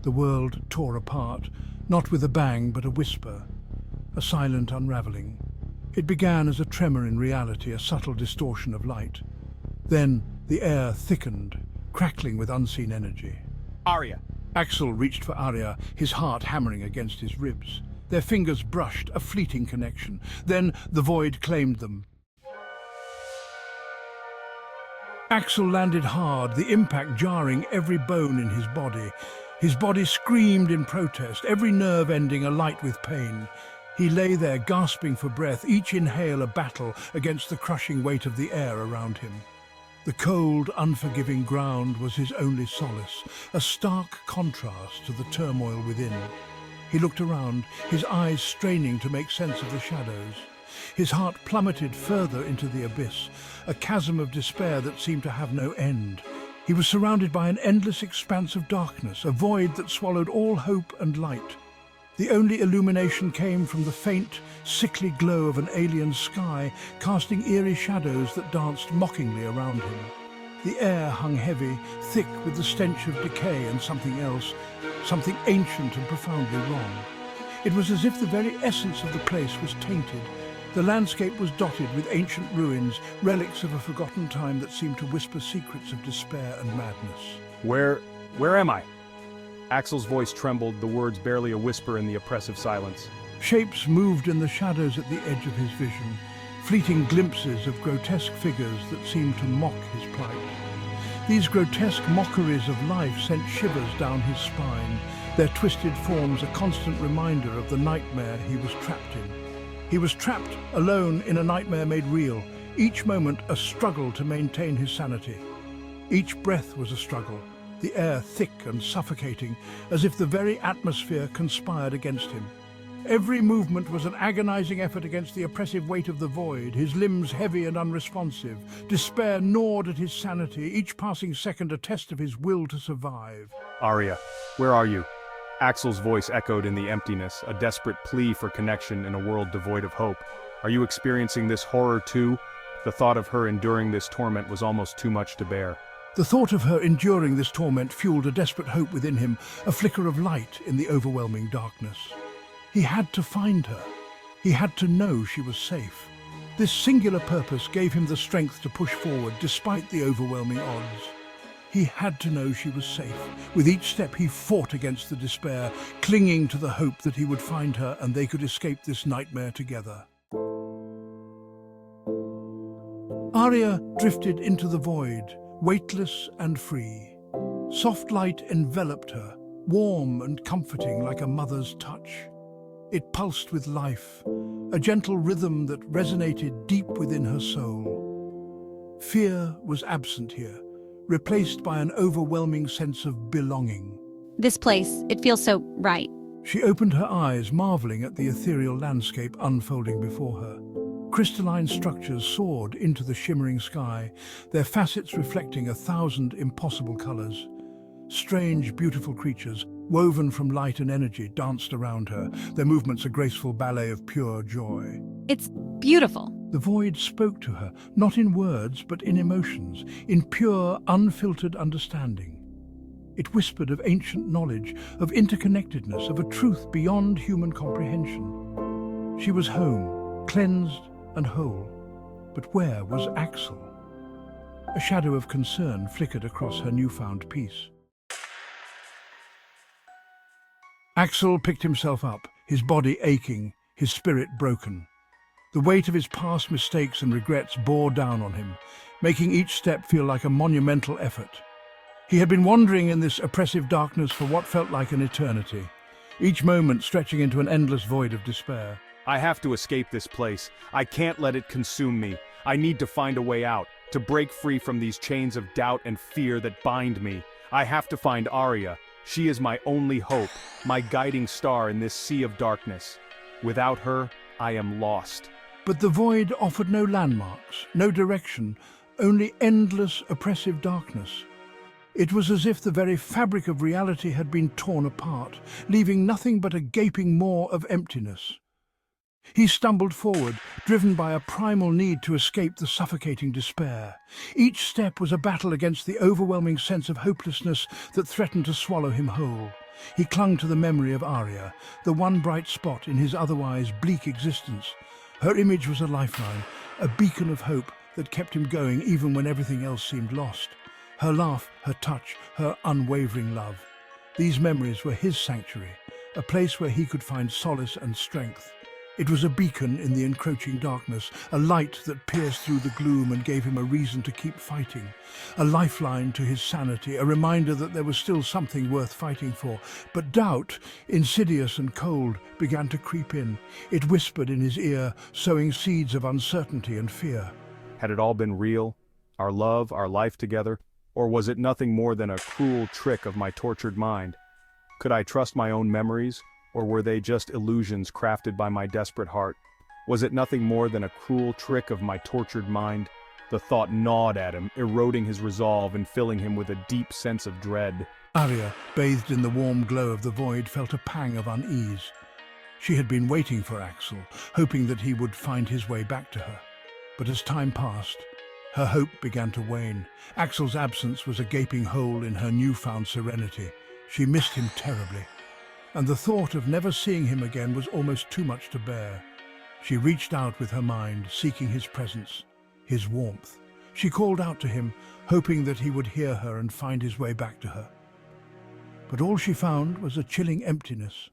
The world tore apart, not with a bang but a whisper, a silent unraveling. It began as a tremor in reality, a subtle distortion of light. Then the air thickened, crackling with unseen energy. Aria. Axel reached for Aria, his heart hammering against his ribs. Their fingers brushed, a fleeting connection. Then the void claimed them. Axel landed hard, the impact jarring every bone in his body. His body screamed in protest, every nerve ending alight with pain. He lay there gasping for breath, each inhale a battle against the crushing weight of the air around him. The cold, unforgiving ground was his only solace, a stark contrast to the turmoil within. He looked around, his eyes straining to make sense of the shadows. His heart plummeted further into the abyss, a chasm of despair that seemed to have no end. He was surrounded by an endless expanse of darkness, a void that swallowed all hope and light. The only illumination came from the faint, sickly glow of an alien sky, casting eerie shadows that danced mockingly around him. The air hung heavy, thick with the stench of decay and something else, something ancient and profoundly wrong. It was as if the very essence of the place was tainted. The landscape was dotted with ancient ruins, relics of a forgotten time that seemed to whisper secrets of despair and madness. Where am I? Axel's voice trembled, the words barely a whisper in the oppressive silence. Shapes moved in the shadows at the edge of his vision, fleeting glimpses of grotesque figures that seemed to mock his plight. These grotesque mockeries of life sent shivers down his spine, their twisted forms a constant reminder of the nightmare he was trapped in. He was trapped, alone in a nightmare made real, each moment a struggle to maintain his sanity. Each breath was a struggle, the air thick and suffocating, as if the very atmosphere conspired against him. Every movement was an agonizing effort against the oppressive weight of the void, his limbs heavy and unresponsive. Despair gnawed at his sanity, each passing second a test of his will to survive. Aria, where are you? Axel's voice echoed in the emptiness, a desperate plea for connection in a world devoid of hope. Are you experiencing this horror too? The thought of her enduring this torment was almost too much to bear. The thought of her enduring this torment fueled a desperate hope within him, a flicker of light in the overwhelming darkness. He had to find her. He had to know she was safe. This singular purpose gave him the strength to push forward despite the overwhelming odds. He had to know she was safe. With each step he fought against the despair, clinging to the hope that he would find her and they could escape this nightmare together. Aria drifted into the void, weightless and free. Soft light enveloped her, warm and comforting like a mother's touch. It pulsed with life, a gentle rhythm that resonated deep within her soul. Fear was absent here, replaced by an overwhelming sense of belonging. This place, it feels so right. She opened her eyes, marveling at the ethereal landscape unfolding before her. Crystalline structures soared into the shimmering sky, their facets reflecting 1,000 impossible colors. Strange, beautiful creatures, woven from light and energy, danced around her, their movements a graceful ballet of pure joy. It's beautiful. The void spoke to her, not in words, but in emotions, in pure, unfiltered understanding. It whispered of ancient knowledge, of interconnectedness, of a truth beyond human comprehension. She was home, cleansed and whole. But where was Axel? A shadow of concern flickered across her newfound peace. Axel picked himself up, his body aching, his spirit broken. The weight of his past mistakes and regrets bore down on him, making each step feel like a monumental effort. He had been wandering in this oppressive darkness for what felt like an eternity, each moment stretching into an endless void of despair. I have to escape this place. I can't let it consume me. I need to find a way out, to break free from these chains of doubt and fear that bind me. I have to find Aria. She is my only hope, my guiding star in this sea of darkness. Without her, I am lost. But the void offered no landmarks, no direction, only endless, oppressive darkness. It was as if the very fabric of reality had been torn apart, leaving nothing but a gaping maw of emptiness. He stumbled forward, driven by a primal need to escape the suffocating despair. Each step was a battle against the overwhelming sense of hopelessness that threatened to swallow him whole. He clung to the memory of Aria, the one bright spot in his otherwise bleak existence. Her image was a lifeline, a beacon of hope that kept him going even when everything else seemed lost. Her laugh, her touch, her unwavering love. These memories were his sanctuary, a place where he could find solace and strength. It was a beacon in the encroaching darkness, a light that pierced through the gloom and gave him a reason to keep fighting, a lifeline to his sanity, a reminder that there was still something worth fighting for. But doubt, insidious and cold, began to creep in. It whispered in his ear, sowing seeds of uncertainty and fear. Had it all been real? Our love, our life together? Or was it nothing more than a cruel trick of my tortured mind? Could I trust my own memories? Or were they just illusions crafted by my desperate heart? Was it nothing more than a cruel trick of my tortured mind? The thought gnawed at him, eroding his resolve and filling him with a deep sense of dread. Aria, bathed in the warm glow of the void, felt a pang of unease. She had been waiting for Axel, hoping that he would find his way back to her. But as time passed, her hope began to wane. Axel's absence was a gaping hole in her newfound serenity. She missed him terribly, and the thought of never seeing him again was almost too much to bear. She reached out with her mind, seeking his presence, his warmth. She called out to him, hoping that he would hear her and find his way back to her. But all she found was a chilling emptiness.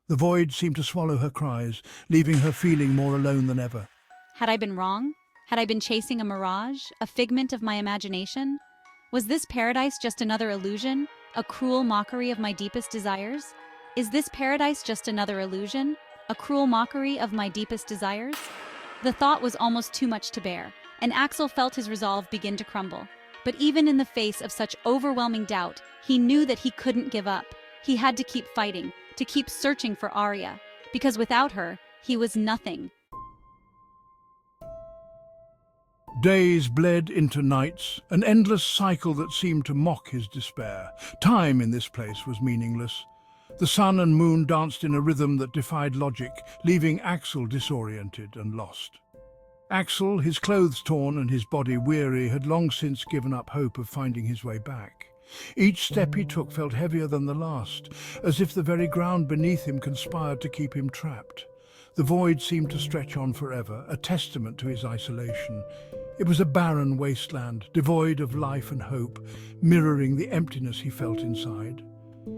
The void seemed to swallow her cries, leaving her feeling more alone than ever. Had I been wrong? Had I been chasing a mirage, a figment of my imagination? Was this paradise just another illusion, a cruel mockery of my deepest desires? Is this paradise just another illusion, a cruel mockery of my deepest desires? The thought was almost too much to bear, and Axel felt his resolve begin to crumble. But even in the face of such overwhelming doubt, he knew that he couldn't give up. He had to keep fighting, to keep searching for Aria, because without her, he was nothing. Days bled into nights, an endless cycle that seemed to mock his despair. Time in this place was meaningless. The sun and moon danced in a rhythm that defied logic, leaving Axel disoriented and lost. Axel, his clothes torn and his body weary, had long since given up hope of finding his way back. Each step he took felt heavier than the last, as if the very ground beneath him conspired to keep him trapped. The void seemed to stretch on forever, a testament to his isolation. It was a barren wasteland, devoid of life and hope, mirroring the emptiness he felt inside.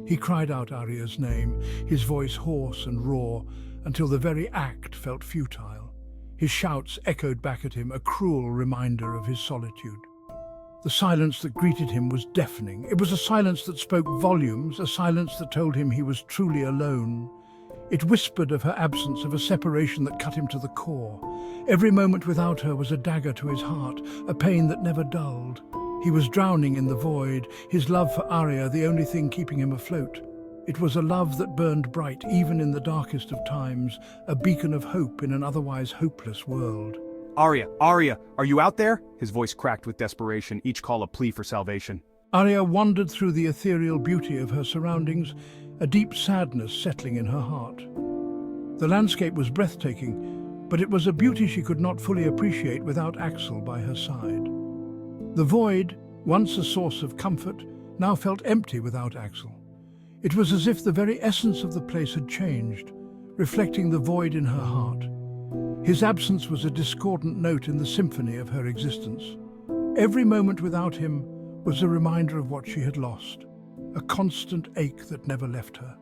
He cried out Aria's name, his voice hoarse and raw, until the very act felt futile. His shouts echoed back at him, a cruel reminder of his solitude. The silence that greeted him was deafening. It was a silence that spoke volumes, a silence that told him he was truly alone. It whispered of her absence, of a separation that cut him to the core. Every moment without her was a dagger to his heart, a pain that never dulled. He was drowning in the void, his love for Aria the only thing keeping him afloat. It was a love that burned bright even in the darkest of times, a beacon of hope in an otherwise hopeless world. Aria, Aria, are you out there? His voice cracked with desperation, each call a plea for salvation. Aria wandered through the ethereal beauty of her surroundings, a deep sadness settling in her heart. The landscape was breathtaking, but it was a beauty she could not fully appreciate without Axel by her side. The void, once a source of comfort, now felt empty without Axel. It was as if the very essence of the place had changed, reflecting the void in her heart. His absence was a discordant note in the symphony of her existence. Every moment without him was a reminder of what she had lost, a constant ache that never left her.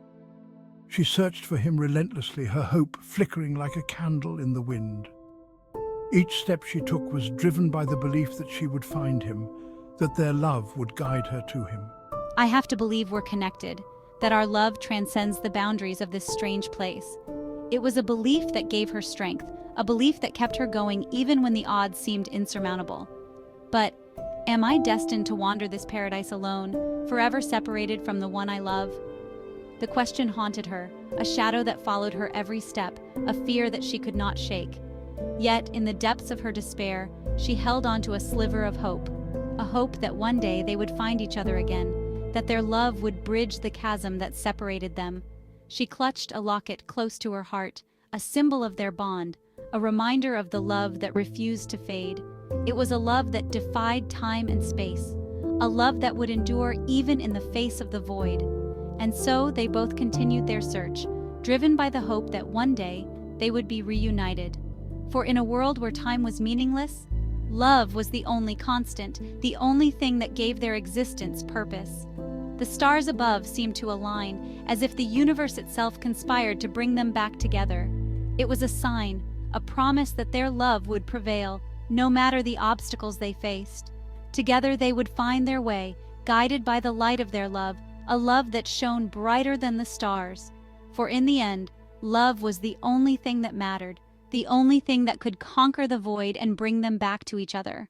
She searched for him relentlessly, her hope flickering like a candle in the wind. Each step she took was driven by the belief that she would find him, that their love would guide her to him. I have to believe we're connected, that our love transcends the boundaries of this strange place. It was a belief that gave her strength, a belief that kept her going even when the odds seemed insurmountable. But am I destined to wander this paradise alone, forever separated from the one I love? The question haunted her, a shadow that followed her every step, a fear that she could not shake. Yet, in the depths of her despair, she held on to a sliver of hope, a hope that one day they would find each other again, that their love would bridge the chasm that separated them. She clutched a locket close to her heart, a symbol of their bond, a reminder of the love that refused to fade. It was a love that defied time and space, a love that would endure even in the face of the void. And so they both continued their search, driven by the hope that one day they would be reunited. For in a world where time was meaningless, love was the only constant, the only thing that gave their existence purpose. The stars above seemed to align, as if the universe itself conspired to bring them back together. It was a sign, a promise that their love would prevail, no matter the obstacles they faced. Together they would find their way, guided by the light of their love, a love that shone brighter than the stars. For in the end, love was the only thing that mattered, the only thing that could conquer the void and bring them back to each other.